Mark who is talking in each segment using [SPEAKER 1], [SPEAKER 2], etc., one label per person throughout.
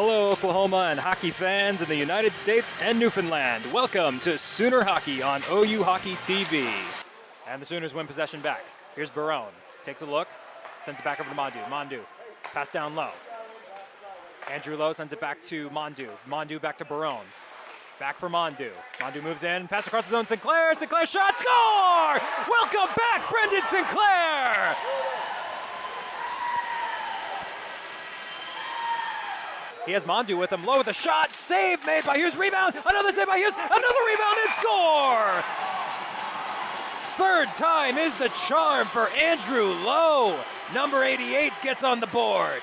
[SPEAKER 1] Hello, Oklahoma and hockey fans in the United States and Newfoundland. Welcome to Sooner Hockey on OU Hockey TV. And the Sooners win possession back. Here's Barone. Takes a look, sends it back over to Mondu. Mondu, pass down low. Andrew Lowe sends it back to Mondu. Mondu back to Barone. Back for Mondu. Mondu moves in, pass across the zone. Sinclair shot, score! Welcome back, Brendan Sinclair! He has Mondu with him, Low with a shot, save made by Hughes, rebound, another save by Hughes, another rebound and score! Third time is the charm for Andrew Lowe. Number 88 gets on the board.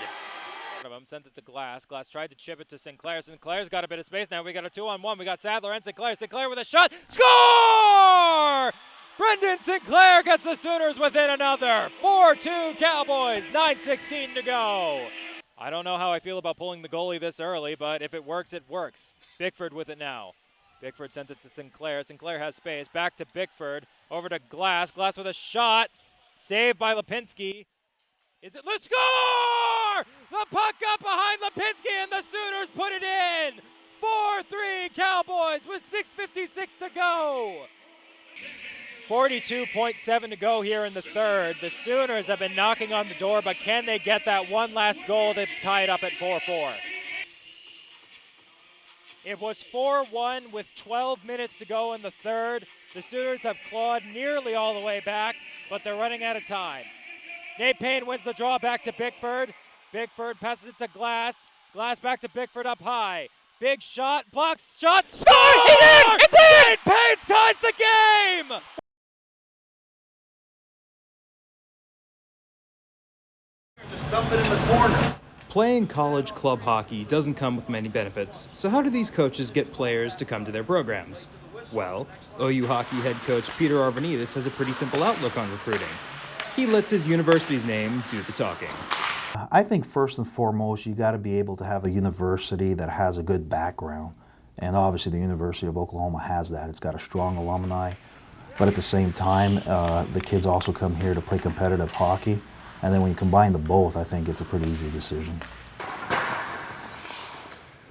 [SPEAKER 1] Sent it to Glass. Glass tried to chip it to Sinclair. Sinclair's got a bit of space now. We got a 2-on-1. We got Sadler and Sinclair. Sinclair with a shot. Score! Brendan Sinclair gets the Sooners within another. 4-2 Cowboys. 9:16 to go. I don't know how I feel about pulling the goalie this early, but if it works, it works. Bickford with it now. Bickford sent it to Sinclair. Sinclair has space. Back to Bickford. Over to Glass. Glass with a shot. Saved by Lipinski. Is it? Let's score! The puck up behind Lipinski and the Sooners put it in. 4-3 Cowboys with 6:56 to go. 42.7 to go here in the third. The Sooners have been knocking on the door, but can they get that one last goal to tie it up at 4-4? It was 4-1 with 12 minutes to go in the third. The Sooners have clawed nearly all the way back, but they're running out of time. Nate Payne wins the draw back to Bickford. Bickford passes it to Glass. Glass back to Bickford up high. Big shot, blocks, shot, score! It's in! Nate Payne ties the game!
[SPEAKER 2] Just dump it in the corner.
[SPEAKER 1] Playing college club hockey doesn't come with many benefits, so how do these coaches get players to come to their programs? Well, OU hockey head coach Peter Arvanitis has a pretty simple outlook on recruiting. He lets his university's name do the talking.
[SPEAKER 3] I think first and foremost, you got to be able to have a university that has a good background. And obviously the University of Oklahoma has that. It's got a strong alumni. But at the same time, the kids also come here to play competitive hockey. And then when you combine the both, I think it's a pretty easy decision.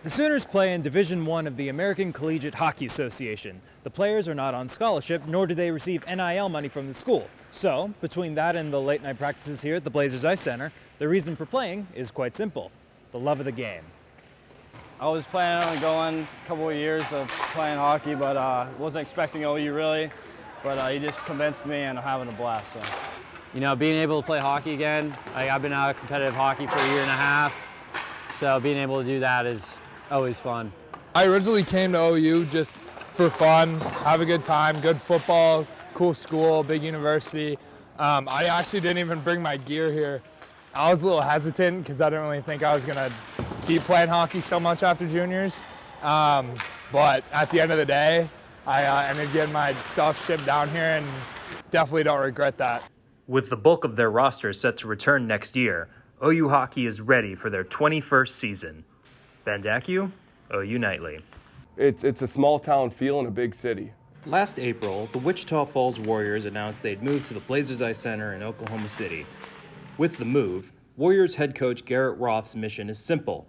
[SPEAKER 1] The Sooners play in Division I of the American Collegiate Hockey Association. The players are not on scholarship, nor do they receive NIL money from the school. So, between that and the late night practices here at the Blazers Ice Center, the reason for playing is quite simple: the love of the game.
[SPEAKER 4] I was planning on going a couple of years of playing hockey, but wasn't expecting OU really. But he just convinced me, and I'm having a blast. So.
[SPEAKER 5] You know, being able to play hockey again, I've been out of competitive hockey for a year and a half, so being able to do that is always fun.
[SPEAKER 6] I originally came to OU just for fun, have a good time, good football, cool school, big university. I actually didn't even bring my gear here. I was a little hesitant because I didn't really think I was going to keep playing hockey so much after juniors. But at the end of the day, I ended up getting my stuff shipped down here and definitely don't regret that.
[SPEAKER 1] With the bulk of their roster set to return next year, OU hockey is ready for their 21st season. Ben Dackiw, OU Nightly.
[SPEAKER 7] It's a small town feel in a big city.
[SPEAKER 1] Last April, the Wichita Falls Warriors announced they'd moved to the Blazers Ice Center in Oklahoma City. With the move, Warriors head coach Garrett Roth's mission is simple: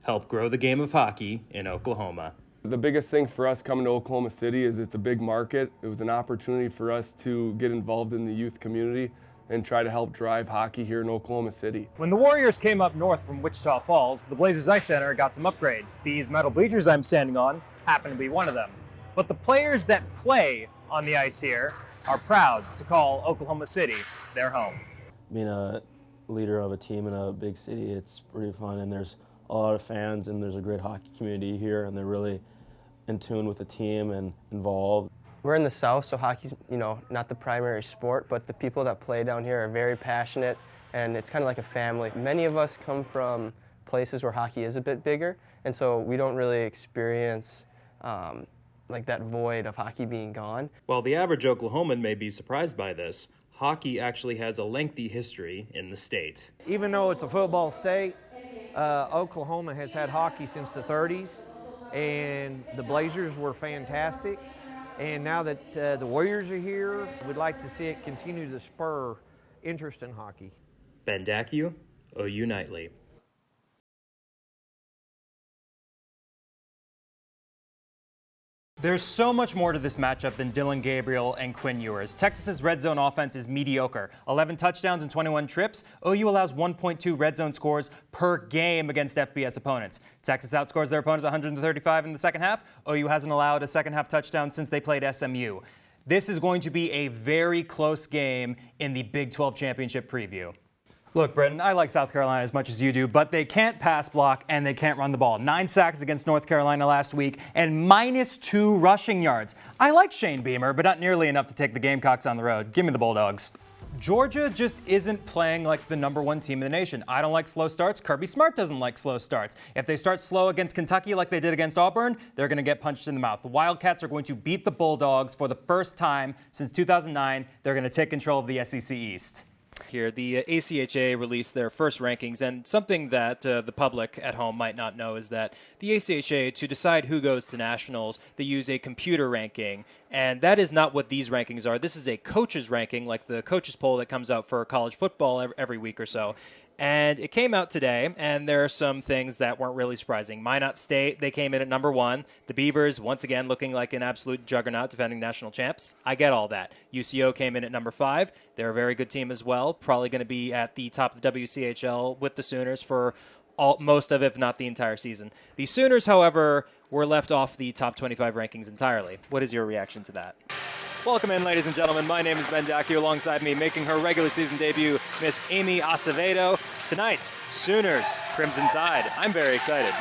[SPEAKER 1] help grow the game of hockey in Oklahoma.
[SPEAKER 7] The biggest thing for us coming to Oklahoma City is it's a big market. It was an opportunity for us to get involved in the youth community and try to help drive hockey here in Oklahoma City.
[SPEAKER 1] When the Warriors came up north from Wichita Falls, the Blazers Ice Center got some upgrades. These metal bleachers I'm standing on happen to be one of them. But the players that play on the ice here are proud to call Oklahoma City their home.
[SPEAKER 8] Being a leader of a team in a big city, it's pretty fun, and there's a lot of fans, and there's a great hockey community here, and they're really in tune with the team and involved.
[SPEAKER 9] We're in the South, so hockey's, not the primary sport, but the people that play down here are very passionate, and it's kind of like a family. Many of us come from places where hockey is a bit bigger, and so we don't really experience like that void of hockey being gone.
[SPEAKER 1] While the average Oklahoman may be surprised by this, hockey actually has a lengthy history in the state.
[SPEAKER 10] Even though it's a football state, Oklahoma has had hockey since the 30s, and the Blazers were fantastic. And now that the Warriors are here, we'd like to see it continue to spur interest in hockey.
[SPEAKER 1] Ben Dackiw, OU Nightly. There's so much more to this matchup than Dylan Gabriel and Quinn Ewers. Texas's red zone offense is mediocre. 11 touchdowns and 21 trips. OU allows 1.2 red zone scores per game against FBS opponents. Texas outscores their opponents 135 in the second half. OU hasn't allowed a second half touchdown since they played SMU. This is going to be a very close game in the Big 12 championship preview. Look, Brenton, I like South Carolina as much as you do, but they can't pass block and they can't run the ball. 9 sacks against North Carolina last week and -2 rushing yards. I like Shane Beamer, but not nearly enough to take the Gamecocks on the road. Give me the Bulldogs. Georgia just isn't playing like the #1 team in the nation. I don't like slow starts. Kirby Smart doesn't like slow starts. If they start slow against Kentucky like they did against Auburn, they're going to get punched in the mouth. The Wildcats are going to beat the Bulldogs for the first time since 2009. They're going to take control of the SEC East. Here, the ACHA released their first rankings, and something that the public at home might not know is that the ACHA, to decide who goes to nationals, they use a computer ranking, and that is not what these rankings are. This is a coaches ranking, like the coaches poll that comes out for college football every week or so. And it came out today, and there are some things that weren't really surprising. Minot State, they came in at #1. The Beavers, once again, looking like an absolute juggernaut, defending national champs. I get all that. UCO came in at #5. They're a very good team as well. Probably going to be at the top of the WCHL with the Sooners for most of, if not the entire season. The Sooners, however, were left off the top 25 rankings entirely. What is your reaction to that? Welcome in, ladies and gentlemen. My name is Ben Dackiw. Alongside me, making her regular season debut, Miss Amy Acevedo. Tonight's Sooners Crimson Tide. I'm very excited.